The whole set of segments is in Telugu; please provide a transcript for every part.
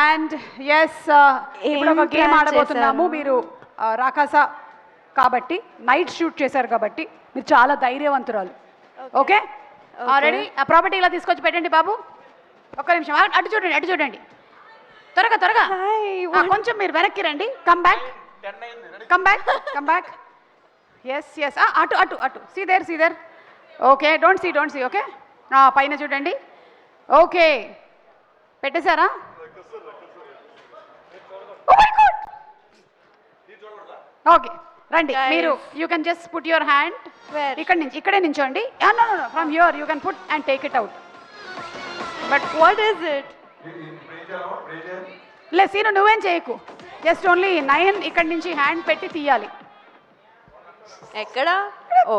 అండ్ ఎస్ ఇప్పుడు ఒక గేమ్ ఆడబోతున్నాము. మీరు రాకాస కాబట్టి నైట్ షూట్ చేశారు కాబట్టి మీరు చాలా ధైర్యవంతురాలు. Okay ready? ఆ ప్రాపర్టీ ఇలా తీసుకొచ్చి పెట్టండి బాబు. ఒక్క నిమిషం అటు చూడండి, అటు చూడండి, త్వరగా త్వరగా. కొంచెం మీరు వెనక్కి రండి. Come back, come back, come back. Yes yes అటు అటు అటు. See there. Okay don't see. Okay పైన చూడండి. ఓకే పెట్టేశారా? ఓకే రండి మీరు. You can just put your hand ఇక్కడే నించోండి. No from your you can put and take it out. But what is it? లే సీను నువ్వేం చేయకు. జస్ట్ ఓన్లీ 9 ఇక్కడి నుంచి హ్యాండ్ పెట్టి తీయాలి. ఎక్కడ? Oh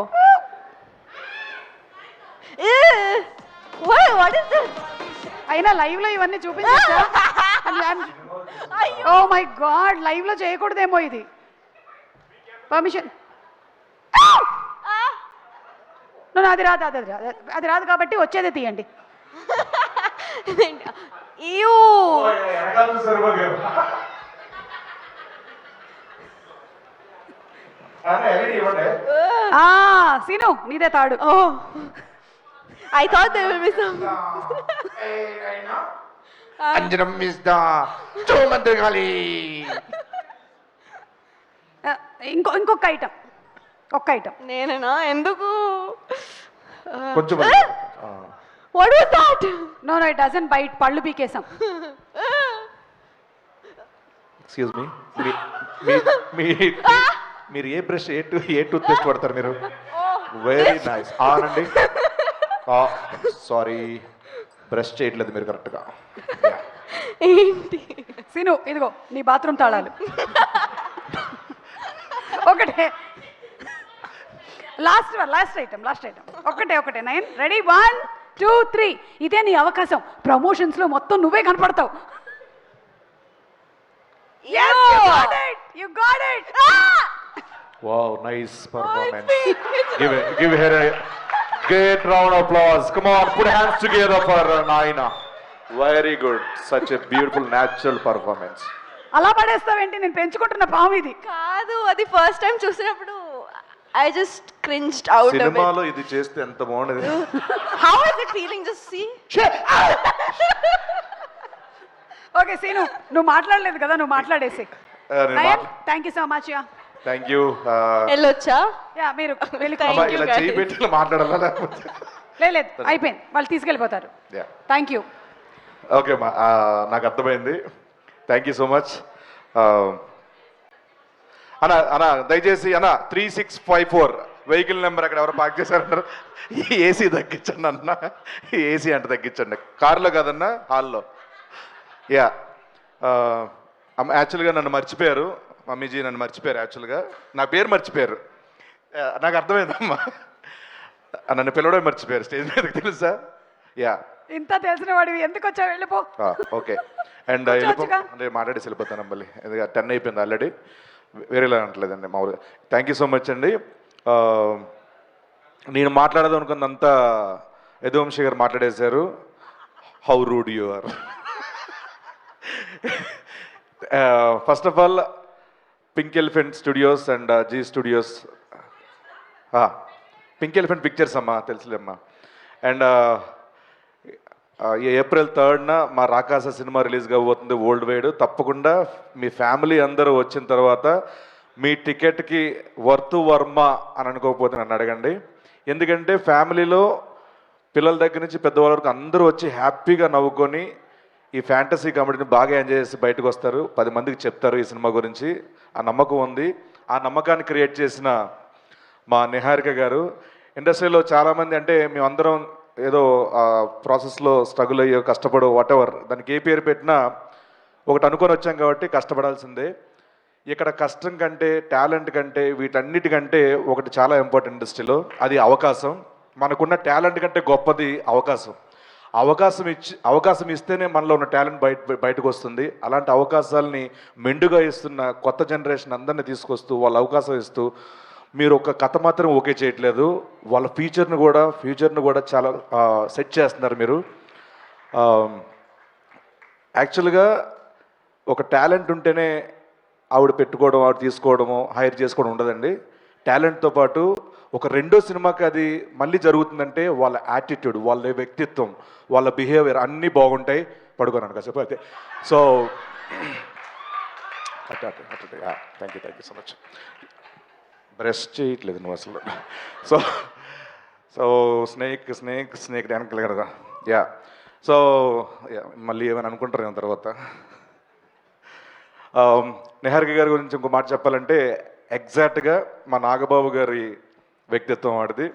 what is this? అయినా లైవ్ లో ఇవన్నీ చూపించచ్చా? ఓ మై గాడ్, లైవ్ లో చేయకూడదేమో ఇది. పర్మిషన్. అది రాదు కాబట్టి వచ్చేదే తీయండి. సీను నీదే తాడు. I thought there will be some. అంజనం is the చోమంత్రగాలి. ఇంకొక ఐటమ్, ఒక్క ఐటమ్. నేనేనా? ఎందుకు? కొంచెం What was that? No it doesn't bite. పళ్ళు పీకేసాం. ఎక్స్క్యూజ్ మీ మీరు ఏ బ్రష్ ఏ టూత్ పేస్ట్ వాడతారు మీరు? Very nice. ఆనండి. సారీ బ్రష్ చేయట్లేదు మీరు కరెక్ట్గా. ఏంటి? సీను ఇదిగో నీ బాత్రూమ్ తాళాలు. ఒకటే లాస్ట్ ఐటమ్ ఒకటే 9. రెడీ? 1 2 3. ఇదే నీ అవకాశం. ప్రమోషన్స్ లో మొత్తం నువ్వే కనపడతావు. Yes, you got it. Wow, nice performance. Give her a great round of applause. Come on, put hands together for Naina. Very good. Such a beautiful natural performance. అలా పడేస్తావేంటి? నేను పెంచుకుంటున్న పాము ఇది. కాదు, అది ఫస్ట్ టైం చూసినప్పుడు I just cringed out a bit. సినిమాలో ఇది చేస్తే ఎంత బాగుండేది. How is it feeling? Just see. Okay Seenu నువ్వు మాట్లాడలేదు కదా, నువ్వు మాట్లాడేసి. Thank you so much. Thank you. వెళ్ళొచ్చా? యా మీరు వెళ్ళి. ఇలా చేయి పెట్టి మాట్లాడాలా లేకపోతే? లేదు అయిపోయింది, వాళ్ళు తీసుకెళ్ళిపోతారు. Thank you. ఓకే అమ్మా, నాకు అర్థమైంది. Thank you so much. అన్నా దయచేసి 3654 వెహికల్ నెంబర్ అక్కడ ఎవరు పార్క్ చేశారంటారు. ఏసీ తగ్గించండి అన్న, ఏసీ అంటే తగ్గించండి. కార్లో కాదన్నా, హాల్లో. యా యాక్చువల్గా నన్ను మర్చిపోయారు, మమ్మీజీ నన్ను మర్చిపోయారు. యాక్చువల్గా నా పేరు మర్చిపోయారు. నాకు అర్థమైందమ్మా, నన్ను పిలవడం మర్చిపోయారు స్టేజ్ మీదకి, తెలుసా? యా ఇంత తెలిసిన వాడివి ఎందుకు వచ్చావు? వెళ్ళిపో. ఓకే అండ్ అంటే మాట్లాడేసి వెళ్ళిపోతాను మళ్ళీ, ఎందుకంటే 10 అయిపోయింది ఆల్రెడీ. వేరేలా అంటలేదండి మామూలుగా. థ్యాంక్ యూ సో మచ్ అండి. నేను మాట్లాడదాం అనుకున్నంతా యదువంశీ గారు మాట్లాడేశారు. How rude you are. First of all pink elephant studios and Zee studios, pink elephant pictures అమ్మా, తెలుసులేమ్మా. అండ్ April 3rd మా రాకాస సినిమా రిలీజ్ కాబోతుంది వరల్డ్ వైడ్. తప్పకుండా మీ ఫ్యామిలీ అందరూ వచ్చిన తర్వాత మీ టికెట్కి వర్త్ వర్మ అని అనుకోకపోతే నన్ను అడగండి. ఎందుకంటే ఫ్యామిలీలో పిల్లల దగ్గర నుంచి పెద్దవాళ్ళ వరకు అందరూ వచ్చి హ్యాపీగా నవ్వుకొని ఈ ఫ్యాంటసీ కామెడీని బాగా ఎంజాయ్ చేసి బయటకు వస్తారు. 10 మందికి చెప్తారు ఈ సినిమా గురించి. ఆ నమ్మకం ఉంది. ఆ నమ్మకాన్ని క్రియేట్ చేసిన మా నిహారిక గారు. ఇండస్ట్రీలో చాలామంది అంటే మేమందరం ఏదో ప్రాసెస్లో స్ట్రగుల్ అయ్యో కష్టపడో వాటెవర్, దానికి ఏ పేరు పెట్టినా ఒకటి అనుకొని వచ్చాం కాబట్టి కష్టపడాల్సిందే. ఇక్కడ కష్టం కంటే, టాలెంట్ కంటే, వీటన్నిటికంటే ఒకటి చాలా ఇంపార్టెంట్ ఇండస్ట్రీలో, అది అవకాశం. మనకున్న టాలెంట్ కంటే గొప్పది అవకాశం. అవకాశం ఇస్తేనే మనలో ఉన్న టాలెంట్ బయటకు వస్తుంది. అలాంటి అవకాశాలని మెండుగా ఇస్తున్న కొత్త జనరేషన్ అందరినీ తీసుకొస్తూ వాళ్ళ అవకాశం ఇస్తూ, మీరు ఒక కథ మాత్రం ఓకే చేయట్లేదు, వాళ్ళ ఫ్యూచర్ను కూడా చాలా సెట్ చేస్తున్నారు మీరు. యాక్చువల్గా ఒక టాలెంట్ ఉంటేనే ఆవిడ పెట్టుకోవడం, ఆవిడ తీసుకోవడము, హైర్ చేసుకోవడం ఉండదండి. టాలెంట్తో పాటు ఒక రెండో సినిమాకి అది మళ్ళీ జరుగుతుందంటే వాళ్ళ యాటిట్యూడ్, వాళ్ళ వ్యక్తిత్వం, వాళ్ళ బిహేవియర్ అన్నీ బాగుంటాయి. పడుకోనాను కాసేపు అయితే. So thank you so much. Breast చేయట్లేదు నువ్వు అసలు. సో సో స్నేక్ వెనకాల కదా. యా సో మళ్ళీ ఏమైనా అనుకుంటారు ఏమో తర్వాత. నిహారిక గారి గురించి ఇంకో మాట చెప్పాలంటే ఎగ్జాక్ట్గా మా నాగబాబు గారి వ్యక్తిత్వం వాడిది.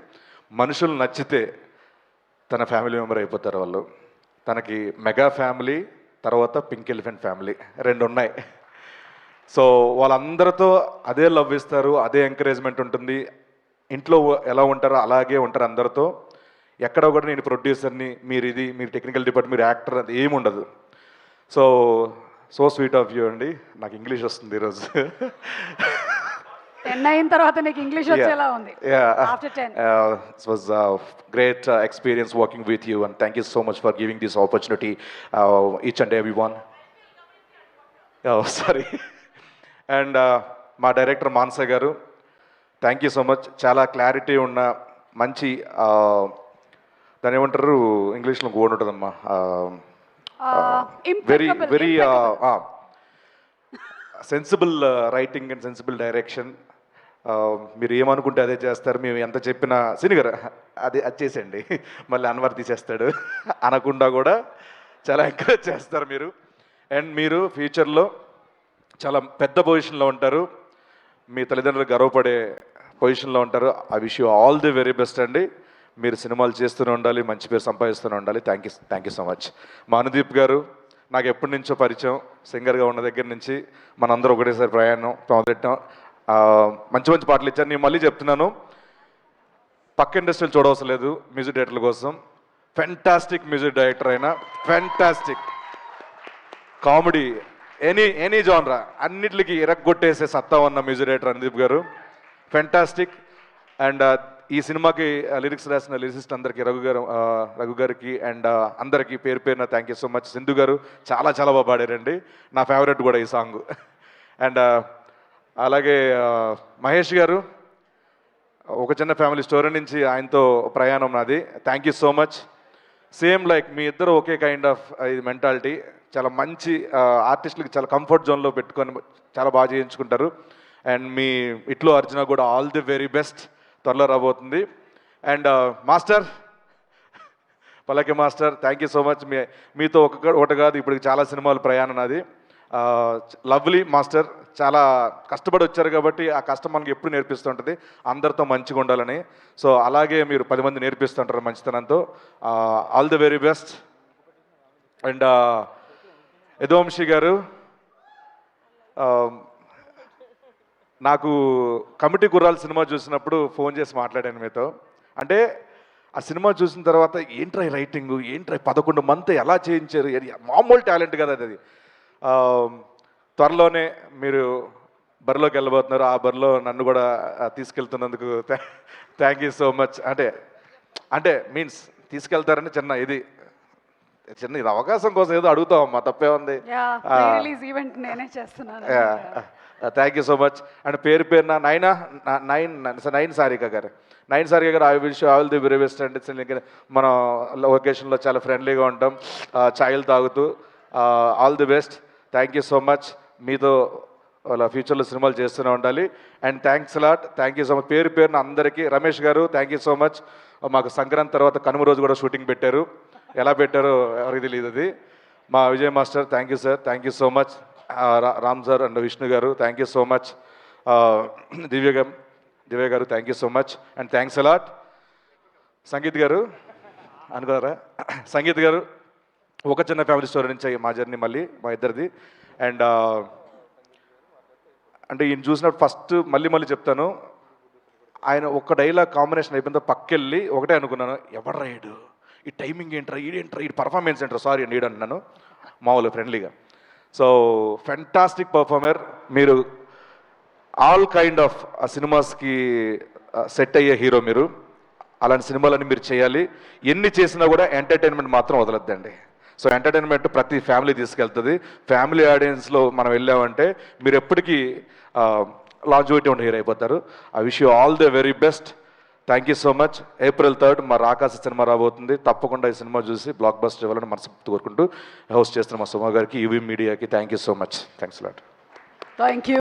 మనుషులు నచ్చితే తన ఫ్యామిలీ మెంబర్ అయిపోతారు వాళ్ళు. తనకి మెగా ఫ్యామిలీ, తర్వాత పింక్ ఎలిఫెంట్ ఫ్యామిలీ 2 ఉన్నాయి. సో వాళ్ళందరితో అదే లవ్ ఇస్తారు, అదే ఎంకరేజ్మెంట్ ఉంటుంది. ఇంట్లో ఎలా ఉంటారో అలాగే ఉంటారు అందరితో. ఎక్కడ కూడా నేను ప్రొడ్యూసర్ని, మీరు టెక్నికల్ డిపార్ట్మెంట్, మీరు యాక్టర్, అది ఏమి ఉండదు. సో స్వీట్ ఆఫ్ యూ అండి. నాకు ఇంగ్లీష్ వస్తుంది ఈరోజు. 10 అయిన తర్వాత నీకు ఇంగ్లీష్ వచ్చేలా ఉంది. After 10. It was a great experience working with you, and thank you so much for giving this opportunity, each and everyone. Oh, sorry. And మా డైరెక్టర్ మానస గారు, థ్యాంక్ యూ సో మచ్. చాలా క్లారిటీ ఉన్న మంచి దాని ఏమంటారు ఇంగ్లీష్లో గోడ్ ఉంటుందమ్మా, very sensible writing and sensible direction. మీరు ఏమనుకుంటే అదే చేస్తారు. మేము ఎంత చెప్పినా సినిగర్ అది చేసేయండి, మళ్ళీ అన్వర్ తీసేస్తాడు అనకుండా కూడా చాలా ఎంకరేజ్ చేస్తారు మీరు. అండ్ మీరు ఫ్యూచర్లో చాలా పెద్ద పొజిషన్లో ఉంటారు, మీ తల్లిదండ్రులు గర్వపడే పొజిషన్లో ఉంటారు. I wish you all the very best అండి. మీరు సినిమాలు చేస్తూనే ఉండాలి, మంచి పేరు సంపాదిస్తూనే ఉండాలి. Thank you so much. మా అనుదీప్ గారు నాకు ఎప్పటి నుంచో పరిచయం, సింగర్గా ఉన్న దగ్గర నుంచి మనందరూ ఒకటేసారి ప్రయాణం మొదలెట్టాం. మంచి మంచి పాటలు ఇచ్చాను. నేను మళ్ళీ చెప్తున్నాను, పక్క ఇండస్ట్రీలు చూడవలసిన లేదు మ్యూజిక్ డైరెక్టర్ల కోసం. ఫెంటాస్టిక్ మ్యూజిక్ డైరెక్టర్ అయినా, ఫెంటాస్టిక్ కామెడీ, ఎనీ జానరా అన్నిటికి ఇరగ్గొట్టేసే సత్తా ఉన్న మ్యూజిక్ డైరెక్టర్ అనుదీప్ గారు, ఫెంటాస్టిక్. అండ్ ఈ సినిమాకి లిరిక్స్ రాసిన లిరిసిస్ట్ అందరికీ, రఘు గారికి అండ్ అందరికీ పేరు పేరున thank you so much. Sindhu గారు చాలా చాలా బాగా పాడారండి, నా ఫేవరెట్ కూడా ఈ సాంగ్. అండ్ అలాగే మహేష్ గారు, ఒక చిన్న ఫ్యామిలీ స్టోరీ నుంచి ఆయనతో ప్రయాణం నాది. Thank you so much. Same like మీ ఇద్దరు ఒకే కైండ్ ఆఫ్ ఇది మెంటాలిటీ. చాలా మంచి ఆర్టిస్టులకి చాలా కంఫర్ట్ జోన్లో పెట్టుకొని చాలా బాగా చేయించుకుంటారు. అండ్ మీ ఇట్లో అర్జున కూడా ఆల్ ది వెరీ బెస్ట్, త్వరలో రాబోతుంది. అండ్ మాస్టర్ పల్లకి master, thank you so much. మీతో ఒకటి కాదు ఇప్పుడు చాలా సినిమాలు ప్రయాణం నాది. లవ్లీ మాస్టర్, చాలా కష్టపడి వచ్చారు కాబట్టి ఆ కష్టం మనకి ఎప్పుడు నేర్పిస్తుంటుంది అందరితో మంచిగా ఉండాలని. సో అలాగే మీరు 10 మంది నేర్పిస్తుంటారు మంచితనంతో. All the very best. And Yaduvamsi గారు, నాకు కమిటీ గుర్రాల సినిమా చూసినప్పుడు ఫోన్ చేసి మాట్లాడాను మీతో. అంటే ఆ సినిమా చూసిన తర్వాత ఏంట్రా రైటింగు, ఏంట్రా 11 మంత్ ఎలా చేయించారు, మామూలు టాలెంట్ కదా అది. త్వరలోనే మీరు బరిలోకి వెళ్ళబోతున్నారు, ఆ బరిలో నన్ను కూడా తీసుకెళ్తున్నందుకు థ్యాంక్ యూ సో మచ్. అంటే మీన్స్ తీసుకెళ్తారని ఇది అవకాశం కోసం ఏదో అడుగుతామమ్మా, తప్పే ఉంది. Thank you so much. And పేరు పేరున నైన్ సారిక గారు, I wish all the very best అండి. మనం లొకేషన్లో చాలా ఫ్రెండ్లీగా ఉంటాం, ఛాయలు తాగుతూ. All the best. Thank you so much. మీతో వాళ్ళ ఫ్యూచర్లో సినిమాలు చేస్తూనే ఉండాలి. And thanks lot. Thank you so much. పేరు పేరున అందరికీ. రమేష్ గారు, థ్యాంక్ యూ సో మచ్. మాకు సంక్రాంతి తర్వాత కనుమ రోజు కూడా షూటింగ్ పెట్టారు, ఎలా పెట్టారో ఎవరికి తెలియదు అది. మా Vijay master, thank you sir, thank you so much. Ram sir and Vishnu గారు, థ్యాంక్ యూ సో మచ్. దివ్య గారు, thank you so much. And thanks a lot. Sangeet గారు అనుకున్నారా, సంగీత్ గారు ఒక చిన్న ఫ్యామిలీ స్టోరీ నుంచి మా జర్నీ మళ్ళీ మా ఇద్దరిది. అండ్ అంటే ఈయన చూసినప్పుడు ఫస్ట్ మళ్ళీ చెప్తాను, ఆయన ఒక డైలాగ్ కాంబినేషన్ అయిపోయిందో పక్కెళ్ళి ఒకటే అనుకున్నాను, ఎవరు రాయడు, ఈ టైమింగ్ ఏంట్రా, ఈ పర్ఫార్మెన్స్ ఏంట్రా, సారీ అండి అంటున్నాను మామూలు ఫ్రెండ్లీగా. సో ఫెంటాస్టిక్ పర్ఫార్మర్ మీరు. ఆల్ కైండ్ ఆఫ్ సినిమాస్కి సెట్ అయ్యే హీరో మీరు. అలాంటి సినిమాలన్నీ మీరు చేయాలి. ఎన్ని చేసినా కూడా ఎంటర్టైన్మెంట్ మాత్రం వదలొద్దండి. సో ఎంటర్టైన్మెంట్ ప్రతి ఫ్యామిలీ తీసుకెళ్తుంది. ఫ్యామిలీ ఆడియన్స్లో మనం వెళ్ళామంటే మీరు ఎప్పటికీ లాంజివిటీ ఉన్న హీరో అయిపోతారు. I wish you all the very best. Thank you so much. April 3 మా రాకాస సినిమా రాబోతుంది. తప్పకుండా ఈ సినిమా చూసి బ్లాక్ బస్టర్ ఇవ్వాలని మనస్ఫూర్తి కోరుకుంటూ హోస్ట్ చేస్తున్న మా సుమ గారికి, యూవీ మీడియాకి thank you so much. Thanks lot. Thank you.